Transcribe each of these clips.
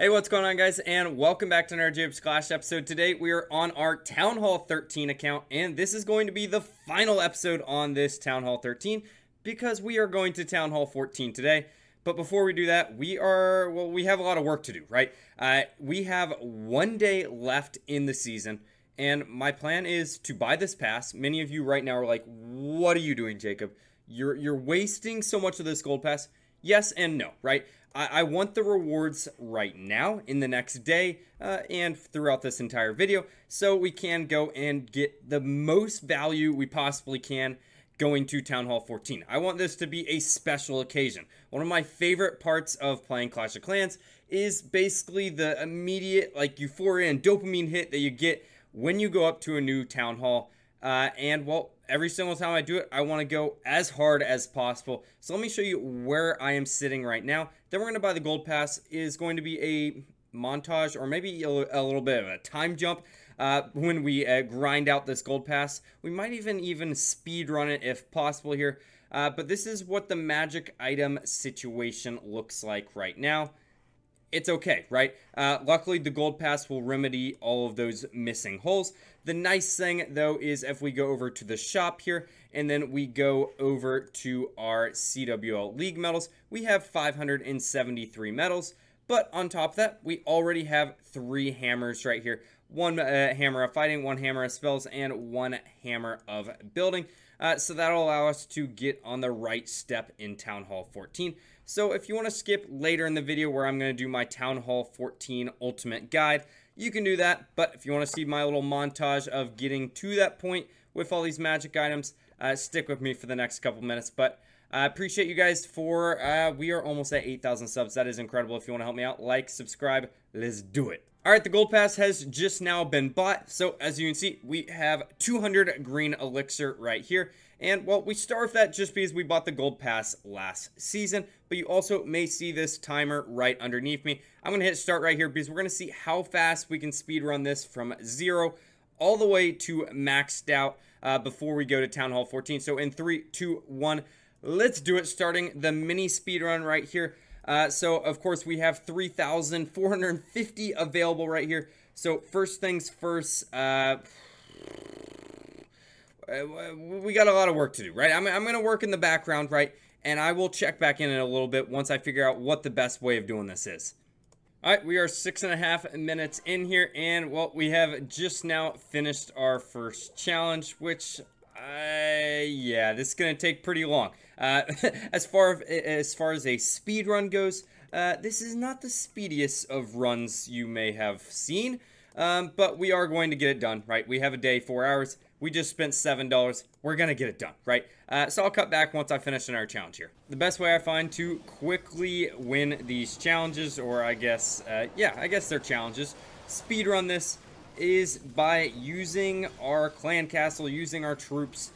Hey, what's going on, guys, and welcome back to another JacobsClash episode. Today we are on our Town Hall 13 account, and this is going to be the final episode on this Town Hall 13 because we are going to Town Hall 14 today. But before we do that, we have a lot of work to do, right? We have 1 day left in the season, and my plan is to buy this pass. Many of you right now are like, what are you doing, Jacob? You're wasting so much of this gold pass. Yes and no, right? I want the rewards right now, in the next day, and throughout this entire video, so we can go and get the most value we possibly can going to Town Hall 14. I want this to be a special occasion. One of my favorite parts of playing Clash of Clans is basically the immediate, like, euphoria and dopamine hit that you get when you go up to a new Town Hall. Every single time I do it, I want to go as hard as possible. So let me show you where I am sitting right now. Then we're going to buy the gold pass. Is going to be a montage or maybe a little bit of a time jump when we grind out this gold pass. We might even speed run it if possible here. But this is what the magic item situation looks like right now. It's okay, right? Luckily, the gold pass will remedy all of those missing holes. The nice thing, though, is if we go over to the shop here, and then we go over to our CWL League medals, we have 573 medals. But on top of that, we already have 3 hammers right here. One hammer of fighting, 1 hammer of spells, and 1 hammer of building. So that'll allow us to get on the right step in Town Hall 14. So if you want to skip later in the video where I'm going to do my Town Hall 14 Ultimate Guide, you can do that. But if you want to see my little montage of getting to that point with all these magic items, stick with me for the next couple minutes. But I appreciate you guys for, we are almost at 8,000 subs. That is incredible. If you want to help me out, like, subscribe, let's do it. Alright, the gold pass has just now been bought. So as you can see, we have 200 green elixir right here. And, well, we start with that just because we bought the gold pass last season. But you also may see this timer right underneath me. I'm going to hit start right here because we're going to see how fast we can speed run this from 0 all the way to maxed out before we go to Town Hall 14. So in 3, 2, 1, let's do it. Starting the mini speed run right here. So, of course, we have 3,450 available right here. So, first things first, we got a lot of work to do, right? I'm going to work in the background, right? And I will check back in a little bit once I figure out what the best way of doing this is. All right, we are 6.5 minutes in here, and, well, we have just now finished our first challenge, which, yeah, this is going to take pretty long. As far as a speed run goes, this is not the speediest of runs you may have seen, but we are going to get it done, right? We have a day, 4 hours. We just spent $7. We're going to get it done, right? So I'll cut back once I finish another challenge here. The best way I find to quickly win these challenges, or I guess, yeah, I guess they're challenges, speed run this, is by using our clan castle, using our troops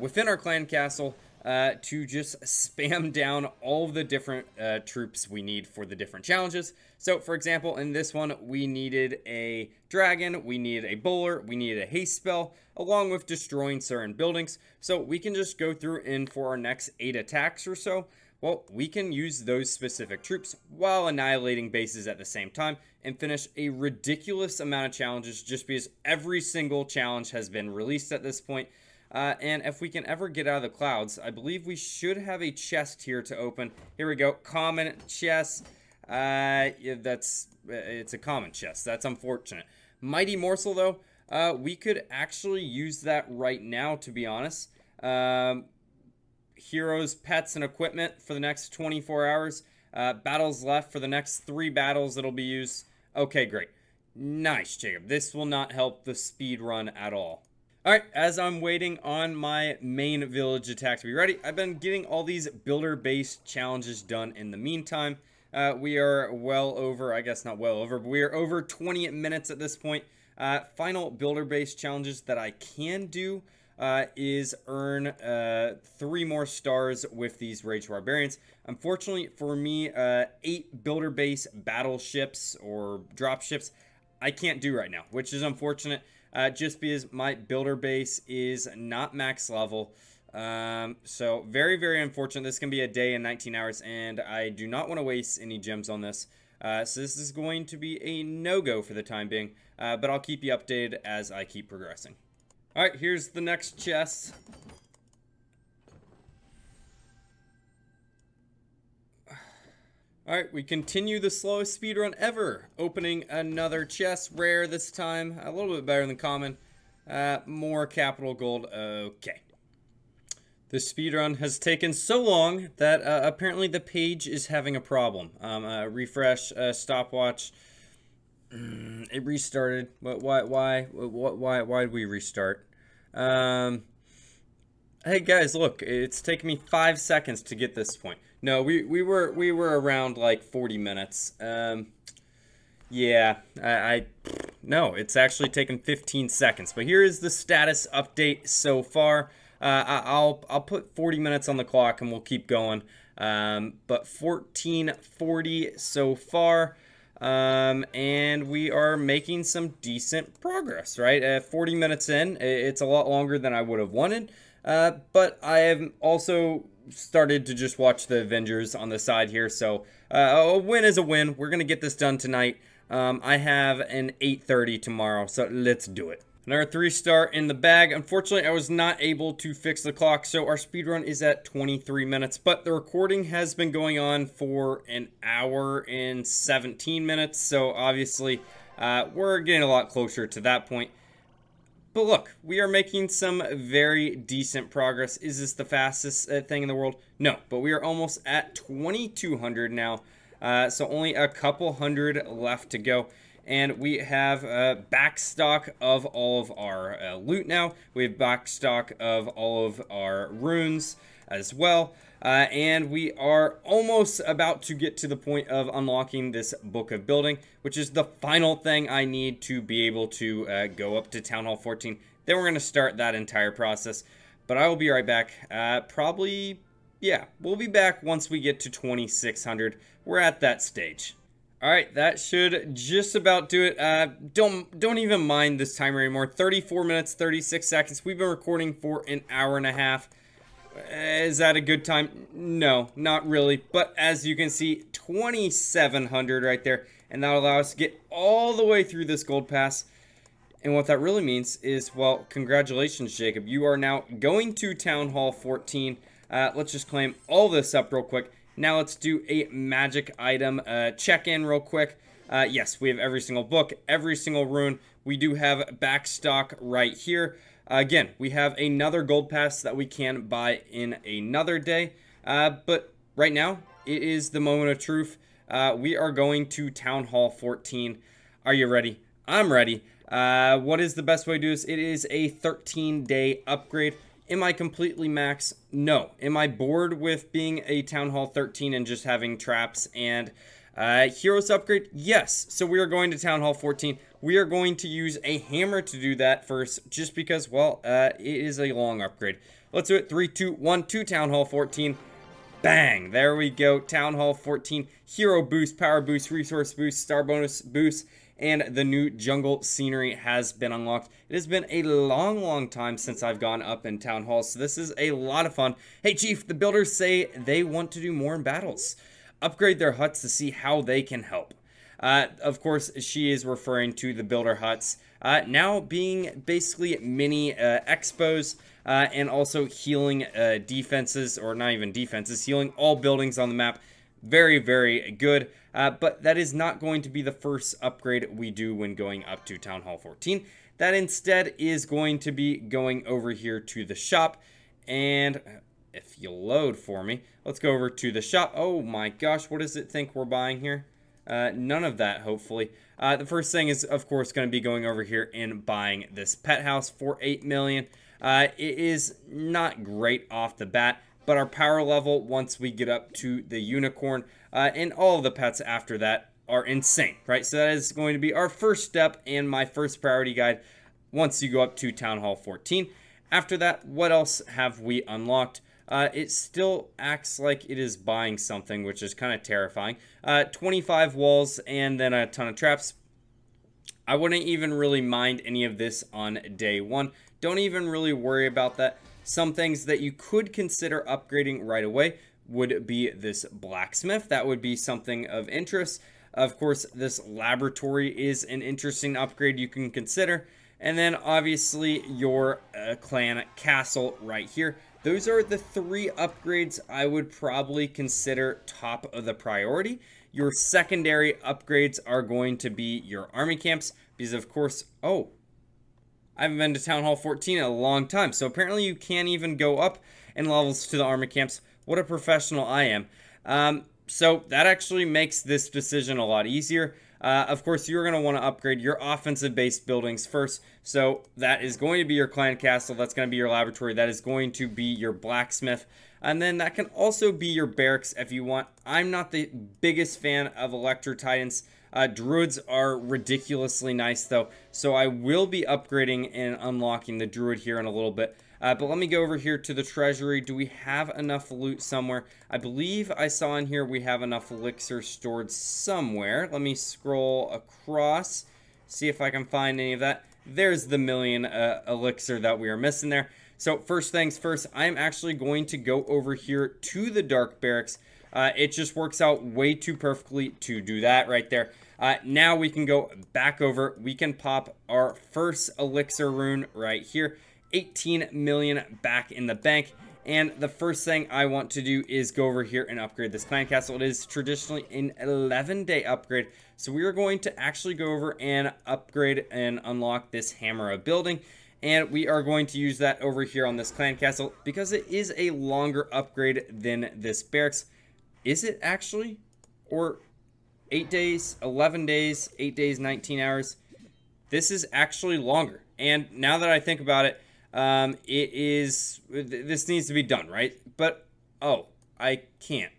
within our clan castle to just spam down all of the different troops we need for the different challenges. So, for example, in this one, we needed a dragon, we needed a bowler, we needed a haste spell, along with destroying certain buildings. So we can just go through and for our next 8 attacks or so, well, we can use those specific troops while annihilating bases at the same time and finish a ridiculous amount of challenges just because every single challenge has been released at this point. And if we can ever get out of the clouds, I believe we should have a chest here to open. Here we go, common chest. Yeah, it's a common chest. That's unfortunate. Mighty morsel, though, we could actually use that right now, to be honest. Heroes, pets, and equipment for the next 24 hours. Battles left for the next 3 battles that'll be used. Okay, great. Nice, Jacob. This will not help the speed run at all. Alright, as I'm waiting on my main village attack to be ready, I've been getting all these builder-based challenges done in the meantime. We are well over, I guess not well over, but we are over 20 minutes at this point. Final builder-based challenges that I can do is earn 3 more stars with these Rage Barbarians. Unfortunately for me, 8 builder-based battleships or dropships I can't do right now, which is unfortunate. Just because my builder base is not max level. So very, very unfortunate. This can be a day and 19 hours, and I do not want to waste any gems on this. So this is going to be a no-go for the time being, but I'll keep you updated as I keep progressing. All right, here's the next chest. All right, we continue the slowest speedrun ever, opening another chest, rare this time, a little bit better than common. More capital gold, okay. This speedrun has taken so long that apparently the page is having a problem. Refresh, stopwatch, it restarted. Why did we restart? Hey guys, look, it's taken me 5 seconds to get this point. No, we were around like 40 minutes. Yeah, no, it's actually taken 15 seconds. But here is the status update so far. I'll put 40 minutes on the clock and we'll keep going. But 1440 so far. And we are making some decent progress, right? 40 minutes in, it's a lot longer than I would have wanted. But I have also started to just watch the Avengers on the side here, so a win is a win. We're gonna get this done tonight. I have an 8:30 tomorrow, so let's do it. Another 3-star in the bag. Unfortunately, I was not able to fix the clock, so our speedrun is at 23 minutes, but the recording has been going on for an hour and 17 minutes, so obviously we're getting a lot closer to that point. But look, we are making some very decent progress. Is this the fastest thing in the world? No, but we are almost at 2,200 now. So only a couple hundred left to go. And we have back stock of all of our loot now. We have back stock of all of our runes as well. And we are almost about to get to the point of unlocking this Book of Building, which is the final thing I need to be able to go up to Town Hall 14. Then we're going to start that entire process. But I will be right back. Probably, yeah, we'll be back once we get to 2,600. We're at that stage. All right, that should just about do it. Don't even mind this timer anymore. 34 minutes, 36 seconds. We've been recording for an hour and a half. Is that a good time? No, not really. But as you can see, 2,700 right there. And that'll allow us to get all the way through this gold pass. And what that really means is, well, congratulations, Jacob. You are now going to Town Hall 14. Let's just claim all this up real quick. Now let's do a magic item check-in real quick. Yes, we have every single book, every single rune. We do have back stock right here. Again, we have another gold pass that we can buy in another day. But right now, it is the moment of truth. We are going to Town Hall 14. Are you ready? I'm ready. What is the best way to do this? It is a 13-day upgrade. Am I completely max? No. Am I bored with being a Town Hall 13 and just having traps and heroes upgrade? Yes. So we are going to Town Hall 14. We are going to use a hammer to do that first, just because, well, it is a long upgrade. Let's do it. 3, 2, 1, to Town Hall 14. Bang! There we go. Town Hall 14. Hero boost, power boost, resource boost, star bonus boost, and the new jungle scenery has been unlocked. It has been a long time since I've gone up in Town Hall, so this is a lot of fun. Hey, Chief, the builders say they want to do more in battles. Upgrade their huts to see how they can help. Of course, she is referring to the builder huts now being basically mini expos and also healing defenses, or not even defenses, healing all buildings on the map. Very, very good. But that is not going to be the first upgrade we do when going up to Town Hall 14. That instead is going to be going over here to the shop. And if you'll load for me, let's go over to the shop. Oh my gosh, what does it think we're buying here? None of that, hopefully. The first thing is, of course, going to be going over here and buying this pet house for 8 million. It is not great off the bat, but our power level, once we get up to the unicorn, and all of the pets after that are insane, right? So that is going to be our first step and my first priority guide once you go up to Town Hall 14. After that, what else have we unlocked? It still acts like it is buying something, which is kind of terrifying. 25 walls and then a ton of traps. I wouldn't even really mind any of this on day one. Don't even really worry about that. Some things that you could consider upgrading right away would be this blacksmith. That would be something of interest. Of course, this laboratory is an interesting upgrade you can consider. And then obviously your clan castle right here. Those are the 3 upgrades I would probably consider top of the priority. Your secondary upgrades are going to be your army camps, because of course, oh, I haven't been to Town Hall 14 in a long time. So apparently you can't even go up in levels to the army camps. What a professional I am. So that actually makes this decision a lot easier. Of course, you're going to want to upgrade your offensive-based buildings first. So that is going to be your clan castle. That's going to be your laboratory. That is going to be your blacksmith. And then that can also be your barracks if you want. I'm not the biggest fan of Electro Titans. Druids are ridiculously nice though, so I will be upgrading and unlocking the druid here in a little bit. But let me go over here to the treasury. Do we have enough loot somewhere? I believe I saw in here we have enough elixir stored somewhere. Let me scroll across, see if I can find any of that. There's the million elixir that we are missing there. So first things first, I'm actually going to go over here to the dark barracks. It just works out way too perfectly to do that right there. Now we can go back over. We can pop our first elixir rune right here. 18 million back in the bank. And the first thing I want to do is go over here and upgrade this clan castle. It is traditionally an 11-day upgrade. So we are going to actually go over and upgrade and unlock this hammer of building. And we are going to use that over here on this clan castle because it is a longer upgrade than this barracks. Is it actually? Or 8 days, 11 days, 8 days, 19 hours? This is actually longer. And now that I think about it, this needs to be done, right? But, oh, I can't.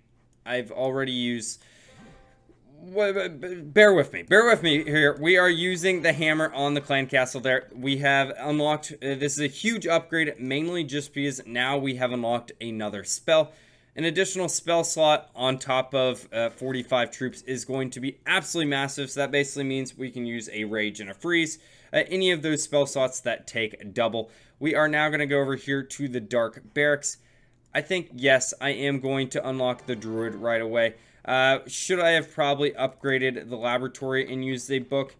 I've already used... Bear with me here. We are using the hammer on the clan castle there. We have unlocked... this is a huge upgrade, mainly just because now we have unlocked another spell. An additional spell slot on top of 45 troops is going to be absolutely massive. So that basically means we can use a rage and a freeze. Any of those spell slots that take double. We are now going to go over here to the dark barracks. I think, yes, I am going to unlock the druid right away. Should I have probably upgraded the laboratory and used a book?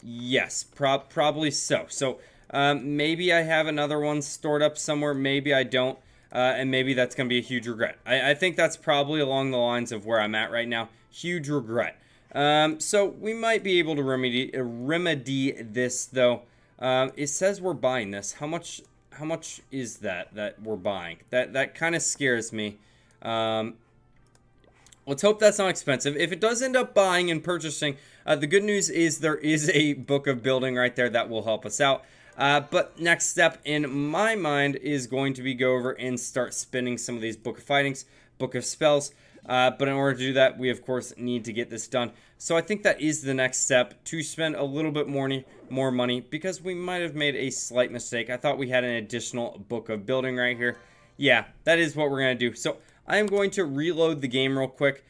Yes, probably so. So maybe I have another one stored up somewhere. Maybe I don't. And maybe that's going to be a huge regret. I think that's probably along the lines of where I'm at right now. Huge regret. So we might be able to remedy this, though. It says we're buying this. How much is that we're buying? That kind of scares me. Let's hope that's not expensive. If it does end up buying and purchasing, the good news is there is a book of building right there that will help us out. But next step in my mind is going to be go over and start spinning some of these book of fightings, book of spells. But in order to do that, we of course need to get this done. So I think that is the next step, to spend a little bit more money, because we might have made a slight mistake. I thought we had an additional book of building right here. Yeah, that is what we're going to do. So I am going to reload the game real quick,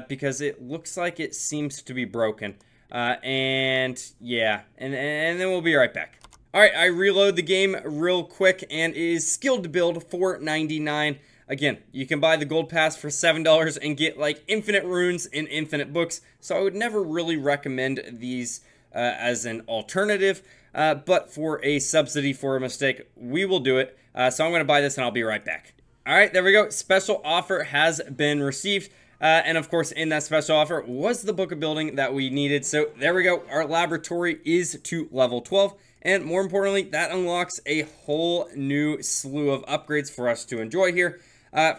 because it looks like it seems to be broken. And yeah, and then we'll be right back. Alright, I reload the game real quick, and it is skilled to build $4.99. Again, you can buy the gold pass for $7 and get like infinite runes and infinite books. So I would never really recommend these as an alternative. But for a subsidy for a mistake, we will do it. So I'm going to buy this and I'll be right back. Alright, there we go. Special offer has been received. And of course, in that special offer was the book of building that we needed. So there we go. Our laboratory is to level 12. And more importantly, that unlocks a whole new slew of upgrades for us to enjoy here.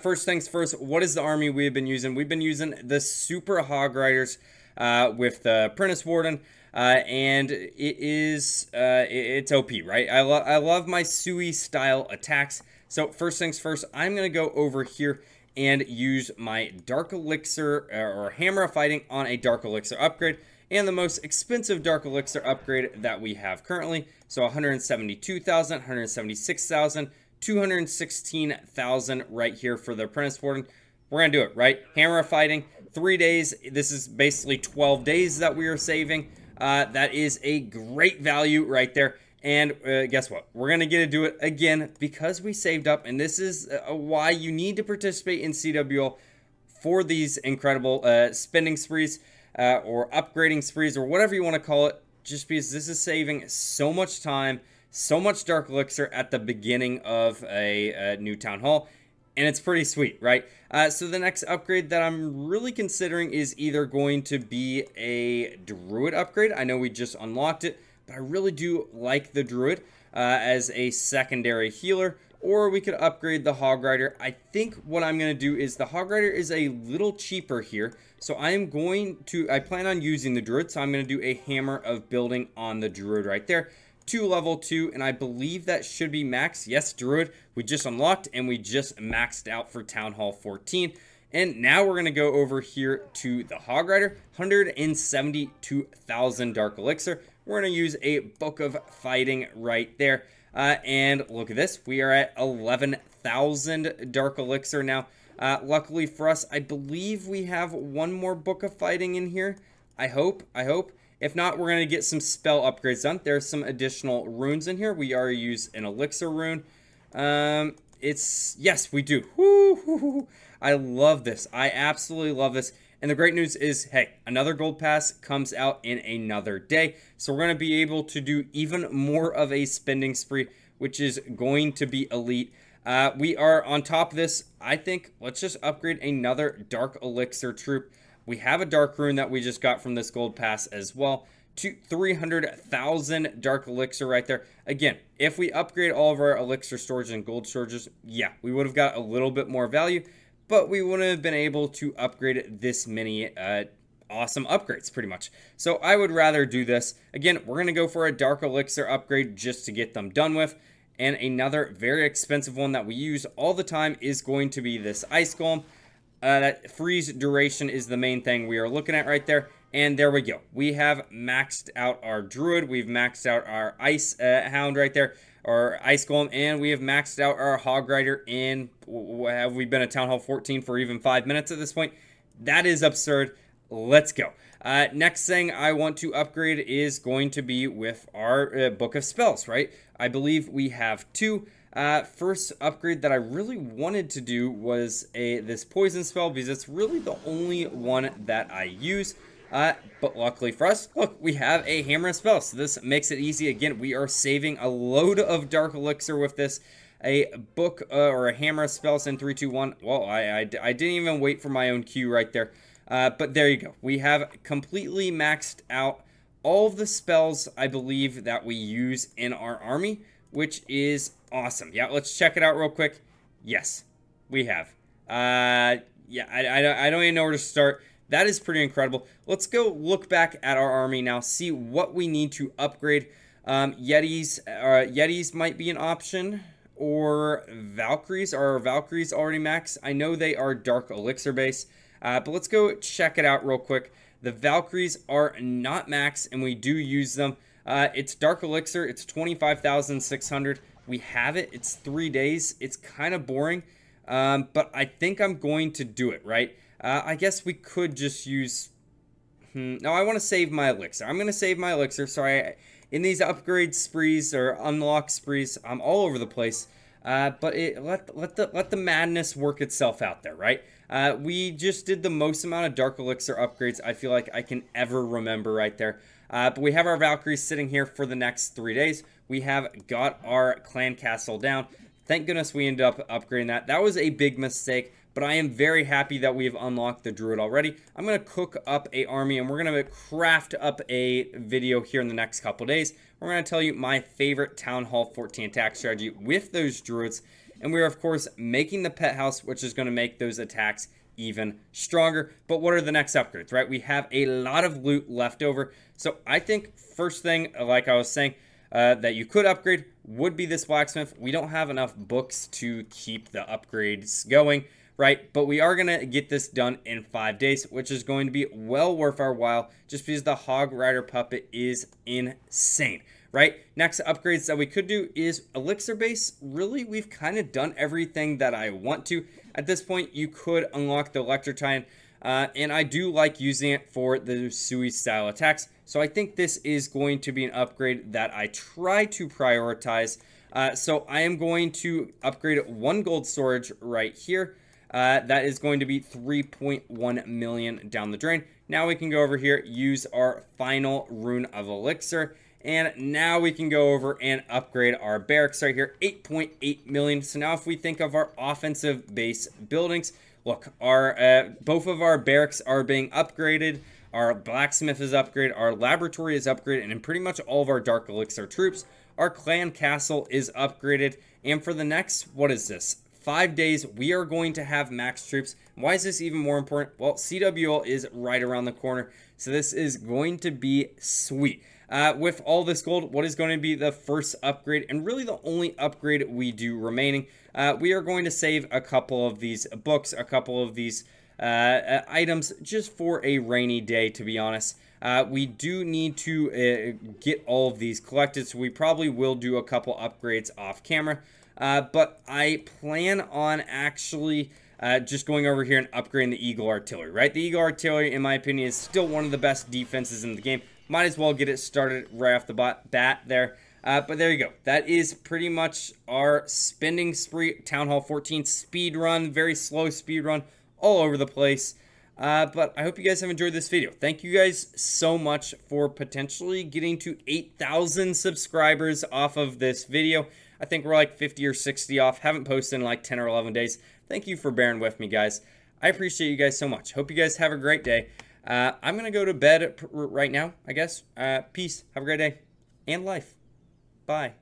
First things first, what is the army we've been using? We've been using the Super Hog Riders with the Apprentice Warden. And it's OP, right? I love my Sui style attacks. So first things first, I'm going to go over here and use my Dark Elixir or Hammer of Fighting on a Dark Elixir upgrade. And the most expensive Dark Elixir upgrade that we have currently. So 172,000, 176,000, 216,000 right here for the Apprentice Warden. We're going to do it, right? Hammer of Fighting, 3 days. This is basically 12 days that we are saving. That is a great value right there. And guess what? We're going to get to do it again because we saved up. And this is why you need to participate in CWL for these incredible spending sprees. or upgrading sprees, or whatever you want to call it, just because this is saving so much time, so much Dark Elixir at the beginning of a new Town Hall, and it's pretty sweet, right? So the next upgrade that I'm really considering is either going to be a Druid upgrade. I know we just unlocked it, but I really do like the Druid as a secondary healer, or we could upgrade the Hog Rider. I think what I'm going to do is the Hog Rider is a little cheaper here, so I plan on using the Druid, so I'm going to do a Hammer of Building on the Druid right there to level 2, and I believe that should be max. Yes, Druid, we just unlocked, and we just maxed out for Town Hall 14. And now we're going to go over here to the Hog Rider, 172,000 Dark Elixir. We're going to use a Book of Fighting right there. And look at this, we are at 11,000 Dark Elixir now. Luckily for us, I believe we have one more Book of Fighting in here. I hope. If not, we're going to get some spell upgrades done. There's some additional runes in here. We already used an elixir rune. Yes, we do. Woo. I love this. I absolutely love this. And the great news is, hey, another gold pass comes out in another day. So we're going to be able to do even more of a spending spree, which is going to be elite. We are on top of this. I think let's just upgrade another Dark Elixir troop. We have a Dark Rune that we just got from this gold pass as well, to 300,000 Dark Elixir right there. Again, if we upgrade all of our Elixir storage and gold storages, yeah, we would have got a little bit more value, but we wouldn't have been able to upgrade this many awesome upgrades, pretty much. So I would rather do this. Again, we're going to go for a Dark Elixir upgrade just to get them done with. And another very expensive one that we use all the time is going to be this Ice Golem. That freeze duration is the main thing we are looking at right there. And there we go. We have maxed out our Druid. We've maxed out our Ice Hound right there, or Ice Golem, and we have maxed out our Hog Rider in, have we been at Town Hall 14 for even 5 minutes at this point? That is absurd. Let's go. Next thing I want to upgrade is going to be with our Book of Spells, right? I believe we have two. First upgrade that I really wanted to do was this poison spell, because it's really the only one that I use. But luckily for us, look, we have a Hammer of Spells, so this makes it easy. Again, we are saving a load of Dark Elixir with this. A book or a Hammer of Spells in 3, 2, 1. Well, I didn't even wait for my own cue right there. But there you go. We have completely maxed out all of the spells, I believe, that we use in our army, which is awesome. Yeah, let's check it out real quick. Yes, we have. Yeah, I don't even know where to start. That is pretty incredible. Let's go look back at our army now, see what we need to upgrade. Yetis might be an option, or Valkyries. Are our Valkyries already maxed? I know they are Dark Elixir base, but let's go check it out real quick. The Valkyries are not maxed, and we do use them. It's Dark Elixir. It's 25,600. We have it. It's 3 days. It's kind of boring, but I think I'm going to do it, right? I guess we could just use... No, I want to save my elixir. I'm going to save my elixir. Sorry, in these upgrade sprees or unlock sprees, I'm all over the place. But let the madness work itself out there, right? We just did the most amount of Dark Elixir upgrades I feel like I can ever remember right there. But we have our Valkyries sitting here for the next 3 days. We have got our clan castle down. Thank goodness we ended up upgrading that. That was a big mistake, but I am very happy that we've unlocked the Druid already. I'm going to cook up a army, and we're going to craft up a video here in the next couple days. We're going to tell you my favorite Town Hall 14 attack strategy with those Druids. And we're, of course, making the pet house, which is going to make those attacks even stronger. But what are the next upgrades, right? We have a lot of loot left over. So I think first thing, like I was saying, that you could upgrade would be this blacksmith. We don't have enough books to keep the upgrades going, right? But we are going to get this done in 5 days, which is going to be well worth our while, just because the Hog Rider puppet is insane, right? Next upgrades that we could do is elixir base. Really, we've kind of done everything that I want to. At this point, you could unlock the Electro Titan, and I do like using it for the Sui style attacks. So I think this is going to be an upgrade that I try to prioritize. So I am going to upgrade 1 gold storage right here. That is going to be 3.1 million down the drain. Now we can go over here, use our final rune of elixir. And now we can go over and upgrade our barracks right here, 8.8 million. So now if we think of our offensive base buildings, look, our both of our barracks are being upgraded. Our blacksmith is upgraded, our laboratory is upgraded, and in pretty much all of our dark elixir troops, our clan castle is upgraded. And for the next, what is this? 5 days, we are going to have max troops. Why is this even more important? Well, CWL is right around the corner, so this is going to be sweet. With all this gold, what is going to be the first upgrade, and really the only upgrade we do remaining, we are going to save a couple of these books, a couple of these items, just for a rainy day, to be honest. We do need to get all of these collected, so we probably will do a couple upgrades off camera. But I plan on actually just going over here and upgrading the Eagle Artillery, right? The Eagle Artillery, in my opinion, is still one of the best defenses in the game. Might as well get it started right off the bat there. But there you go. That is pretty much our spending spree. Town Hall 14 speed run, very slow speed run all over the place. But I hope you guys have enjoyed this video. Thank you guys so much for potentially getting to 8,000 subscribers off of this video. I think we're like 50 or 60 off. Haven't posted in like 10 or 11 days. Thank you for bearing with me, guys. I appreciate you guys so much. Hope you guys have a great day. I'm going to go to bed right now, I guess. Peace. Have a great day and life. Bye.